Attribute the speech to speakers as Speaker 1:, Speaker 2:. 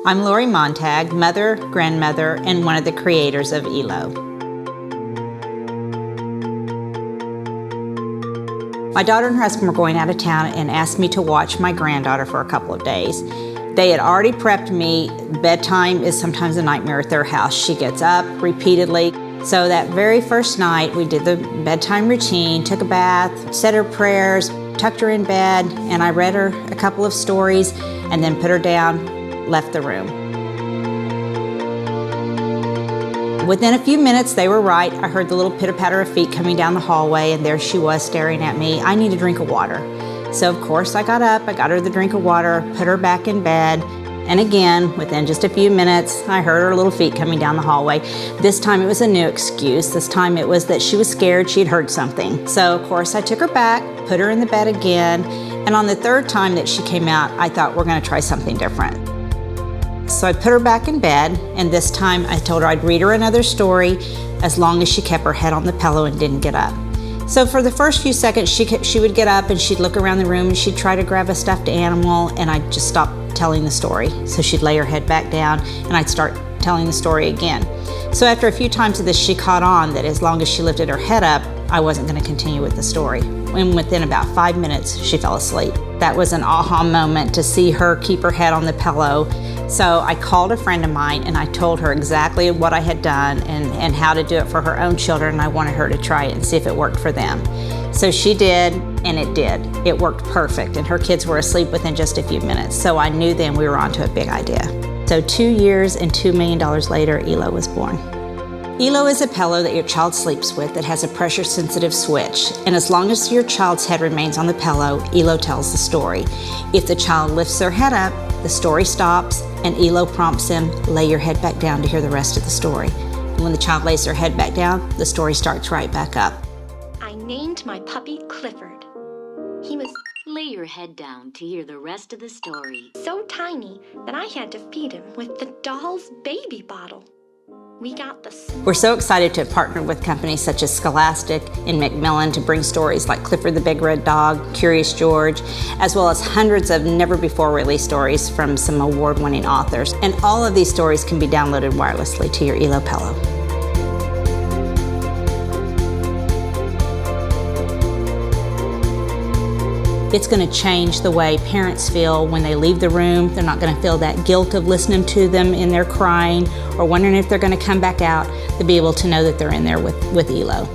Speaker 1: I'm Lori Montag, mother, grandmother, and one of the creators of ELO. My daughter and her husband were going out of town and asked me to watch my granddaughter for a couple of days. They had already prepped me. Bedtime is sometimes a nightmare at their house. She gets up repeatedly. So that very first night, we did the bedtime routine, took a bath, said her prayers, tucked her in bed, and I read her a couple of stories and then put her down, left the room. Within a few minutes, they were right. I heard the little pitter-patter of feet coming down the hallway, and there she was staring at me. I need a drink of water. So of course I got up, I got her the drink of water, put her back in bed, and again, within just a few minutes, I heard her little feet coming down the hallway. This time it was a new excuse. This time it was that she was scared she'd heard something. So of course I took her back, put her in the bed again, and on the third time that she came out, I thought we're gonna try something different. So I put her back in bed, and this time I told her I'd read her another story as long as she kept her head on the pillow and didn't get up. So for the first few seconds, she would get up and she'd look around the room and she'd try to grab a stuffed animal, and I'd just stop telling the story. So she'd lay her head back down and I'd start telling the story again. So after a few times of this, she caught on that as long as she lifted her head up, I wasn't going to continue with the story. And within about 5 minutes, she fell asleep. That was an aha moment to see her keep her head on the pillow. So I called a friend of mine and I told her exactly what I had done and how to do it for her own children. I wanted her to try it and see if it worked for them. So she did, and it did. It worked perfect, and her kids were asleep within just a few minutes. So I knew then we were onto a big idea. So 2 years and $2 million later, ELO was born. ELO is a pillow that your child sleeps with that has a pressure-sensitive switch, and as long as your child's head remains on the pillow, ELO tells the story. If the child lifts their head up, the story stops, and ELO prompts them, lay your head back down to hear the rest of the story. And when the child lays their head back down, the story starts right back up.
Speaker 2: I named my puppy Clifford. He was
Speaker 3: Lay your head down to hear the rest of the story.
Speaker 2: so tiny that I had to feed him with the doll's baby bottle. We got the
Speaker 1: We're so excited to have partnered with companies such as Scholastic and Macmillan to bring stories like Clifford the Big Red Dog, Curious George, as well as hundreds of never-before-released stories from some award-winning authors. And all of these stories can be downloaded wirelessly to your ELO pillow. It's going to change the way parents feel when they leave the room. They're not going to feel that guilt of listening to them in their crying or wondering if they're going to come back out. They'll be able to know that they're in there with ELO.